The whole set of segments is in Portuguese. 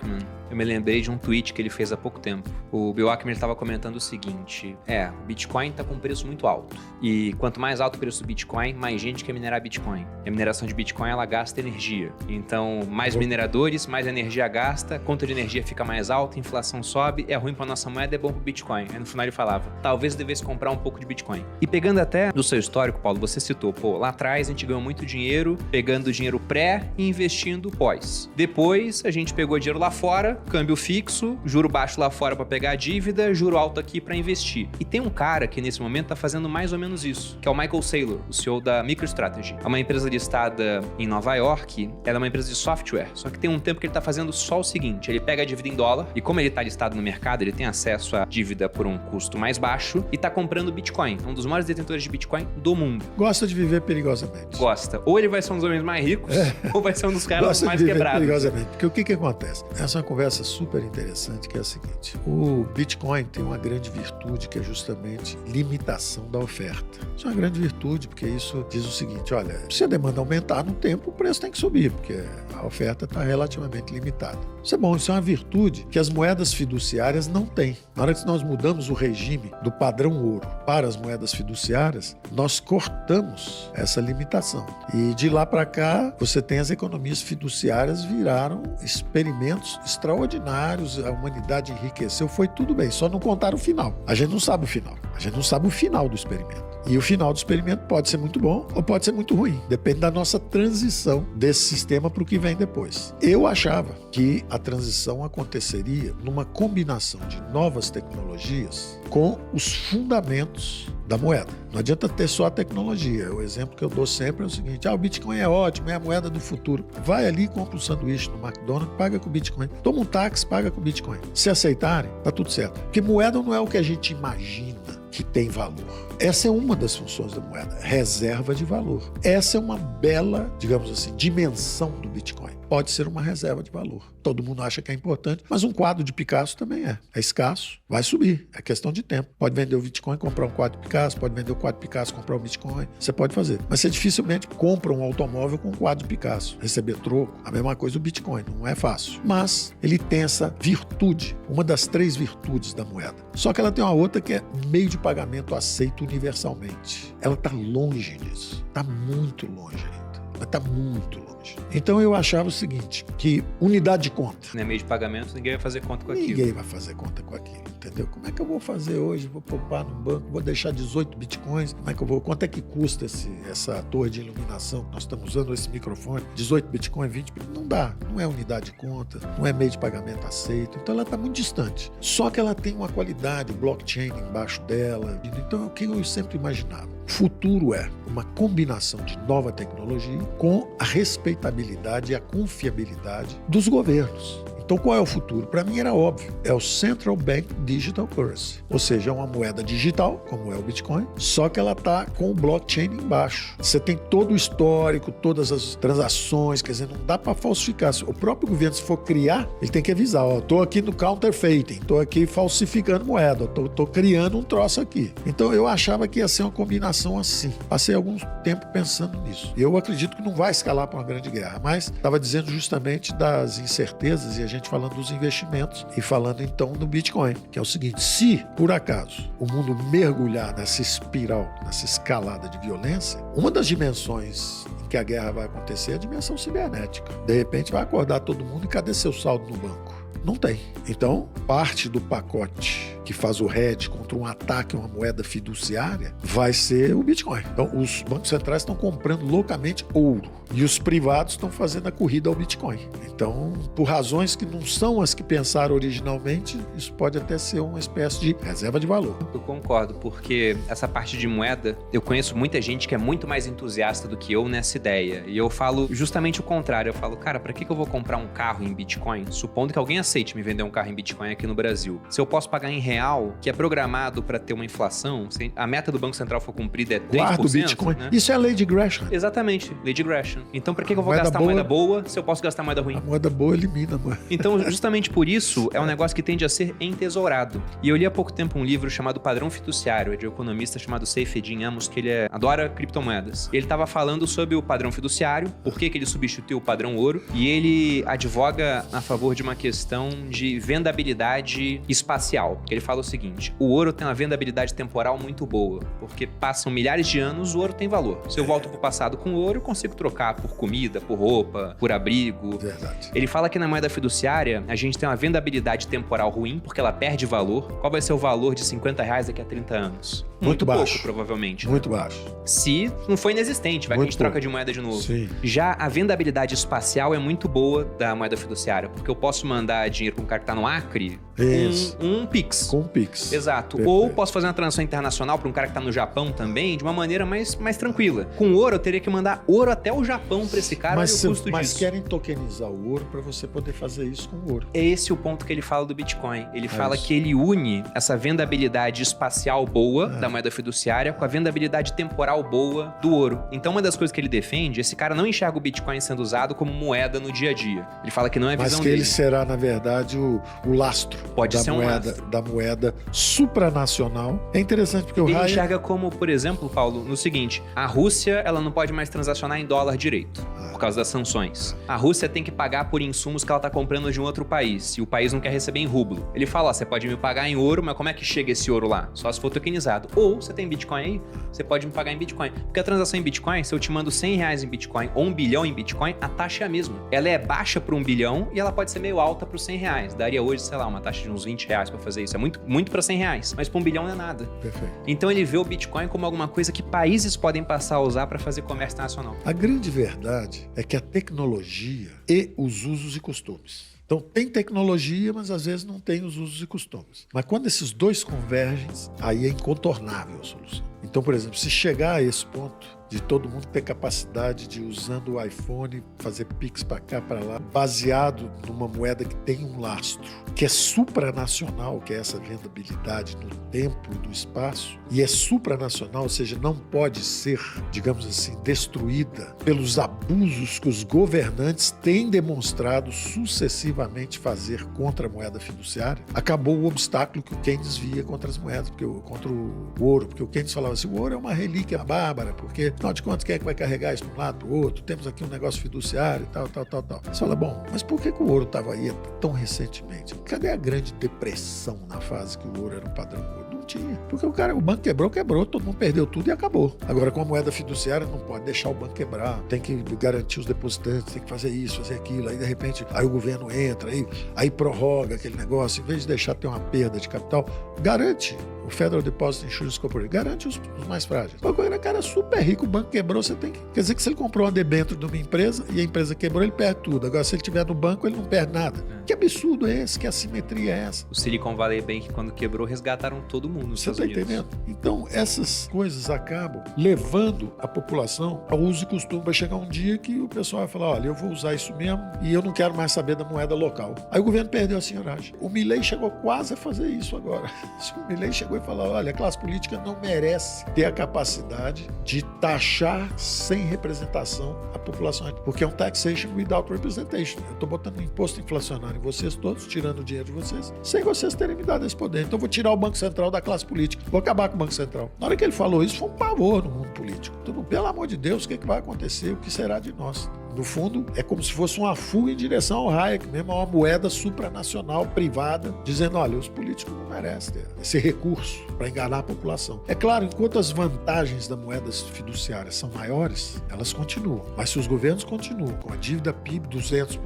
Ackman, eu me lembrei de um tweet que ele fez há pouco tempo. O Bill Ackman estava comentando o seguinte: o Bitcoin está com um preço muito alto. E quanto mais alto o preço do Bitcoin, mais gente quer minerar Bitcoin. E a mineração de Bitcoin, ela gasta energia. Então, mais mineradores, mais energia gasta, a conta de energia fica mais alta, a inflação sobe, é ruim para nossa moeda, é bom para o Bitcoin. Aí no final ele falava, talvez devesse comprar um pouco de Bitcoin. E pegando até do seu histórico, Paulo, você citou, lá atrás a gente ganhou muito dinheiro, pegando dinheiro pré e investindo pós. Depois, a gente pegou dinheiro lá fora, câmbio fixo, juro baixo lá fora para pegar a dívida, juro alto aqui para investir. E tem um cara que nesse momento tá fazendo mais ou menos isso, que é o Michael Saylor, o CEO da MicroStrategy. É uma empresa listada em Nova York, ela é uma empresa de software, só que tem um tempo que ele tá fazendo só o seguinte, ele pega a dívida em dólar, e como ele tá listado no mercado, ele tem acesso à dívida por um custo mais baixo, e tá comprando Bitcoin. É um dos maiores detentores de Bitcoin do mundo. Gosta de viver perigosamente. Gosta. Ou ele vai ser um dos homens mais ricos, ou vai ser um dos caras mais quebrados. Perigosamente. Porque o que acontece? Essa é uma conversa super interessante, que é a seguinte. O Bitcoin tem uma grande virtude, que é justamente limitação da oferta. Isso é uma grande virtude, porque isso diz o seguinte, olha, se a demanda aumentar no tempo, o preço tem que subir, porque a oferta está relativamente limitada. Isso é bom, isso é uma virtude que as moedas fiduciárias não têm. Na hora que nós mudamos o regime do padrão ouro para as moedas fiduciárias, nós cortamos essa limitação. E de lá para cá, você tem as economias fiduciárias viraram experimentos extraordinários, a humanidade enriqueceu, foi tudo bem, só não contaram o final. A gente não sabe o final, a gente não sabe o final do experimento. E o final do experimento pode ser muito bom ou pode ser muito ruim. Depende da nossa transição desse sistema para o que vem depois. Eu achava que a transição aconteceria numa combinação de novas tecnologias com os fundamentos da moeda. Não adianta ter só a tecnologia. O exemplo que eu dou sempre é o seguinte, o Bitcoin é ótimo, é a moeda do futuro. Vai ali e compra um sanduíche no McDonald's, paga com Bitcoin. Toma um táxi, paga com Bitcoin. Se aceitarem, tá tudo certo. Porque moeda não é o que a gente imagina que tem valor. Essa é uma das funções da moeda, reserva de valor. Essa é uma bela, digamos assim, dimensão do Bitcoin. Pode ser uma reserva de valor. Todo mundo acha que é importante, mas um quadro de Picasso também é. É escasso, vai subir, é questão de tempo. Pode vender o Bitcoin, comprar um quadro de Picasso, pode vender o quadro de Picasso, comprar o Bitcoin, você pode fazer. Mas você dificilmente compra um automóvel com um quadro de Picasso. Receber troco, a mesma coisa do Bitcoin, não é fácil. Mas ele tem essa virtude, uma das 3 virtudes da moeda. Só que ela tem uma outra que é meio de pagamento aceito universalmente. Ela está longe disso, está muito longe ainda, mas está muito longe. Então eu achava o seguinte, que unidade de conta. Não é meio de pagamento, ninguém vai fazer conta com aquilo. Ninguém vai fazer conta com aquilo, entendeu? Como é que eu vou fazer hoje? Vou poupar no banco, vou deixar 18 bitcoins, como é que eu vou? Quanto é que custa essa torre de iluminação que nós estamos usando, esse microfone? 18 bitcoins, 20 bitcoins? Não dá, não é unidade de conta, não é meio de pagamento aceito, então ela está muito distante. Só que ela tem uma qualidade, o blockchain embaixo dela, então é o que eu sempre imaginava. O futuro é uma combinação de nova tecnologia com a respeitabilidade e a confiabilidade dos governos. Então, qual é o futuro? Para mim era óbvio, é o Central Bank Digital Currency, ou seja, é uma moeda digital, como é o Bitcoin, só que ela está com o blockchain embaixo. Você tem todo o histórico, todas as transações, quer dizer, não dá para falsificar. O próprio governo, se for criar, ele tem que avisar, estou aqui no counterfeiting, estou aqui falsificando moeda, estou criando um troço aqui. Então, eu achava que ia ser uma combinação assim. Passei algum tempo pensando nisso. Eu acredito que não vai escalar para uma grande guerra, mas estava dizendo justamente das incertezas e a gente falando dos investimentos e falando então do Bitcoin, que é o seguinte, se por acaso o mundo mergulhar nessa espiral, nessa escalada de violência, uma das dimensões em que a guerra vai acontecer é a dimensão cibernética. De repente vai acordar todo mundo e cadê seu saldo no banco? Não tem. Então, parte do pacote que faz o hedge contra um ataque a uma moeda fiduciária vai ser o Bitcoin. Então, os bancos centrais estão comprando loucamente ouro e os privados estão fazendo a corrida ao Bitcoin. Então, por razões que não são as que pensaram originalmente, isso pode até ser uma espécie de reserva de valor. Eu concordo, porque essa parte de moeda, eu conheço muita gente que é muito mais entusiasta do que eu nessa ideia. E eu falo justamente o contrário. Eu falo, cara, pra que eu vou comprar um carro em Bitcoin? Supondo que alguém aceite me vender um carro em Bitcoin aqui no Brasil. Se eu posso pagar em reais real, que é programado para ter uma inflação, se a meta do Banco Central for cumprida é 3%. Guarda o Bitcoin. Né? Isso é a lei de Gresham. Exatamente, lei de Gresham. Então, para que eu vou Moeda gastar boa- moeda boa se eu posso gastar moeda ruim? A moeda boa elimina, mano. Então, justamente por isso, é um negócio que tende a ser entesourado. E eu li há pouco tempo um livro chamado Padrão Fiduciário, é de um economista chamado Saifedean Amos, que ele adora criptomoedas. Ele estava falando sobre o padrão fiduciário, por que ele substituiu o padrão ouro, e ele advoga a favor de uma questão de vendabilidade espacial. Ele fala o seguinte: o ouro tem uma vendabilidade temporal muito boa, porque passam milhares de anos, o ouro tem valor. Se eu volto pro passado com ouro, eu consigo trocar por comida, por roupa, por abrigo. Verdade. Ele fala que na moeda fiduciária, a gente tem uma vendabilidade temporal ruim, porque ela perde valor. Qual vai ser o valor de R$50 daqui a 30 anos? Muito baixo. Pouco, provavelmente. Muito baixo. Se não for inexistente, vai que a Muito gente troca pouco. de moeda de novo. Sim. Já a vendabilidade espacial é muito boa da moeda fiduciária, porque eu posso mandar dinheiro para um cara que tá no Acre, Isso. um Pix. Com o Pix. Exato. Perfeito. Ou posso fazer uma transação internacional para um cara que tá no Japão também, de uma maneira mais tranquila. Com ouro, eu teria que mandar ouro até o Japão para esse cara, Mas, olha o custo mas disso. querem tokenizar o ouro para você poder fazer isso com o ouro. É esse o ponto que ele fala do Bitcoin. Ele fala isso. que ele une essa vendabilidade espacial boa da moeda fiduciária com a vendabilidade temporal boa do ouro. Então, uma das coisas que ele defende, esse cara não enxerga o Bitcoin sendo usado como moeda no dia a dia. Ele fala que não é Mas visão que dele. ele será, na verdade, o lastro Pode da ser um moeda, lastro. da moeda supranacional. É interessante porque o Ele Hayek... enxerga como, por exemplo, Paulo, no seguinte: a Rússia ela não pode mais transacionar em dólar direito, por causa das sanções. A Rússia tem que pagar por insumos que ela está comprando de um outro país, e o país não quer receber em rublo. Ele fala: ó, você pode me pagar em ouro, mas como é que chega esse ouro lá? Só se for tokenizado. Ou, você tem Bitcoin aí, você pode me pagar em Bitcoin. Porque a transação em Bitcoin, se eu te mando R$100 em Bitcoin ou 1 bilhão em Bitcoin, a taxa é a mesma. Ela é baixa para 1 bilhão e ela pode ser meio alta para os R$100. Daria hoje, sei lá, uma taxa de uns R$20 para fazer isso. É muito para R$100, mas para 1 bilhão não é nada. Perfeito. Então ele vê o Bitcoin como alguma coisa que países podem passar a usar para fazer comércio internacional. A grande verdade é que a tecnologia e os usos e costumes. Então, tem tecnologia, mas às vezes não tem os usos e costumes. Mas quando esses dois convergem, aí é incontornável a solução. Então, por exemplo, se chegar a esse ponto de todo mundo ter capacidade de, usando o iPhone, fazer Pix para cá, para lá, baseado numa moeda que tem um lastro, que é supranacional, que é essa vendabilidade no tempo e no espaço, e é supranacional, ou seja, não pode ser, digamos assim, destruída pelos abusos que os governantes têm demonstrado sucessivamente fazer contra a moeda fiduciária. Acabou o obstáculo que o Keynes via contra as moedas, contra o ouro, porque o Keynes falava assim: o ouro é uma relíquia bárbara, porque afinal de contas, quem é que vai carregar isso de um lado para o outro? Temos aqui um negócio fiduciário e tal. Você fala, bom, mas por que o ouro estava aí tão recentemente? Cadê a grande depressão na fase que o ouro era um padrão ouro? Não tinha. Porque o banco quebrou, todo mundo perdeu tudo e acabou. Agora, com a moeda fiduciária, não pode deixar o banco quebrar, tem que garantir os depositantes, tem que fazer isso, fazer aquilo. Aí, de repente, aí o governo entra, aí prorroga aquele negócio, em vez de deixar ter uma perda de capital, garante. O Federal Deposit Insurance Corporation garante os mais frágeis. Agora, cara, super rico, o banco quebrou, você tem que... Quer dizer que se ele comprou uma debênture de uma empresa e a empresa quebrou, ele perde tudo. Agora, se ele estiver no banco, ele não perde nada. Que absurdo é esse? Que assimetria é essa? O Silicon Valley Bank, quando quebrou, resgataram todo mundo nos Estados Unidos. Você está entendendo? Então, essas coisas acabam levando a população ao uso e costume. Vai chegar um dia que o pessoal vai falar, olha, eu vou usar isso mesmo e eu não quero mais saber da moeda local. Aí o governo perdeu a senhoragem. O Milei chegou quase a fazer isso agora. O Milei chegou e falou, olha, a classe política não merece ter a capacidade de taxar sem representação a população, porque é um taxation without representation. Eu estou botando um imposto inflacionário em vocês todos, tirando o dinheiro de vocês, sem vocês terem me dado esse poder. Então eu vou tirar o Banco Central da classe política, vou acabar com o Banco Central. Na hora que ele falou isso, foi um pavor no mundo político. Então, pelo amor de Deus, o que vai acontecer? O que será de nós? No fundo, é como se fosse uma fuga em direção ao Hayek, mesmo uma moeda supranacional, privada, dizendo, olha, os políticos não merecem ter esse recurso para enganar a população. É claro, enquanto as vantagens da moeda fiduciária são maiores, elas continuam. Mas se os governos continuam com a dívida PIB 200%,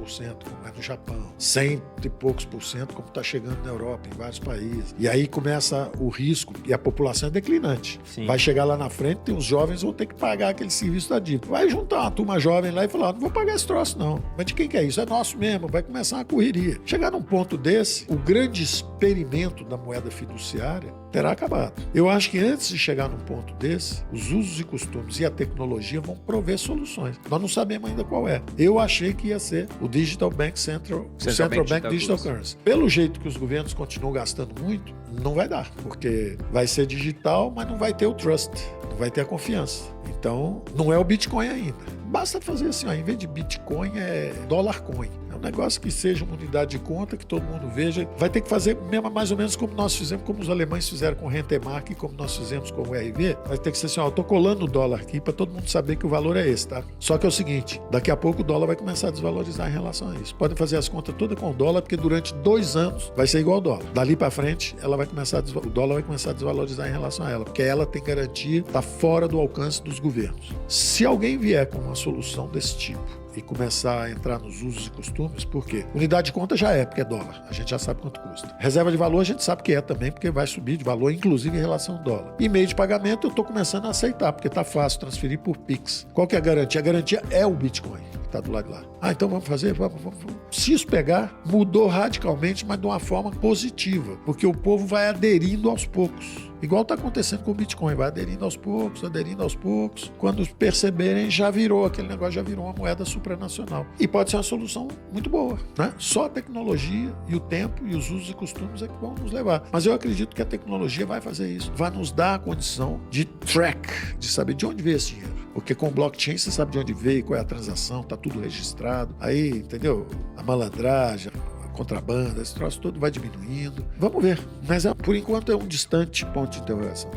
como é no Japão, 100 e poucos por cento, como está chegando na Europa, em vários países, e aí começa o risco, e a população é declinante. Sim. Vai chegar lá na frente e os jovens vão ter que pagar aquele serviço da dívida. Vai juntar uma turma jovem lá e falar, vou pagar esse troço não. Mas de quem que é isso? É nosso mesmo, vai começar uma correria. Chegar num ponto desse, o grande experimento da moeda fiduciária terá acabado. Eu acho que antes de chegar num ponto desse, os usos e costumes e a tecnologia vão prover soluções. Nós não sabemos ainda qual é. Eu achei que ia ser o Digital Bank Central Bank Digital Currency. Pelo jeito que os governos continuam gastando muito, não vai dar, porque vai ser digital, mas não vai ter o trust, não vai ter a confiança. Então, não é o Bitcoin ainda. Basta fazer assim, ó, em vez de Bitcoin, é dólar coin. É um negócio que seja uma unidade de conta, que todo mundo veja. Vai ter que fazer mesmo, mais ou menos como nós fizemos, como os alemães fizeram com o Rentemark e como nós fizemos com o RV. Vai ter que ser assim, ó, eu tô colando o dólar aqui para todo mundo saber que o valor é esse, tá? Só que é o seguinte, daqui a pouco o dólar vai começar a desvalorizar em relação a isso. Podem fazer as contas todas com o dólar, porque durante 2 anos vai ser igual ao dólar. Dali para frente, ela vai começar o dólar vai começar a desvalorizar em relação a ela, porque ela tem garantia, tá fora do alcance dos governos. Se alguém vier com uma solução desse tipo e começar a entrar nos usos e costumes, por quê? Unidade de conta já é, porque é dólar. A gente já sabe quanto custa. Reserva de valor a gente sabe que é também, porque vai subir de valor, inclusive em relação ao dólar. E meio de pagamento eu estou começando a aceitar, porque tá fácil transferir por Pix. Qual que é a garantia? A garantia é o Bitcoin, que está do lado de lá. Ah, então vamos fazer? Vamos. Se isso pegar, mudou radicalmente, mas de uma forma positiva, porque o povo vai aderindo aos poucos. Igual está acontecendo com o Bitcoin, vai aderindo aos poucos. Quando perceberem, já virou aquele negócio, já virou uma moeda supranacional. E pode ser uma solução muito boa, né? Só a tecnologia e o tempo e os usos e costumes é que vão nos levar. Mas eu acredito que a tecnologia vai fazer isso, vai nos dar a condição de track, de saber de onde veio esse dinheiro. Porque com blockchain você sabe de onde veio, qual é a transação, tá tudo registrado. Aí, entendeu? A malandragem, contrabando, esse troço todo vai diminuindo. Vamos ver. Mas por enquanto é um distante ponto de interrogação.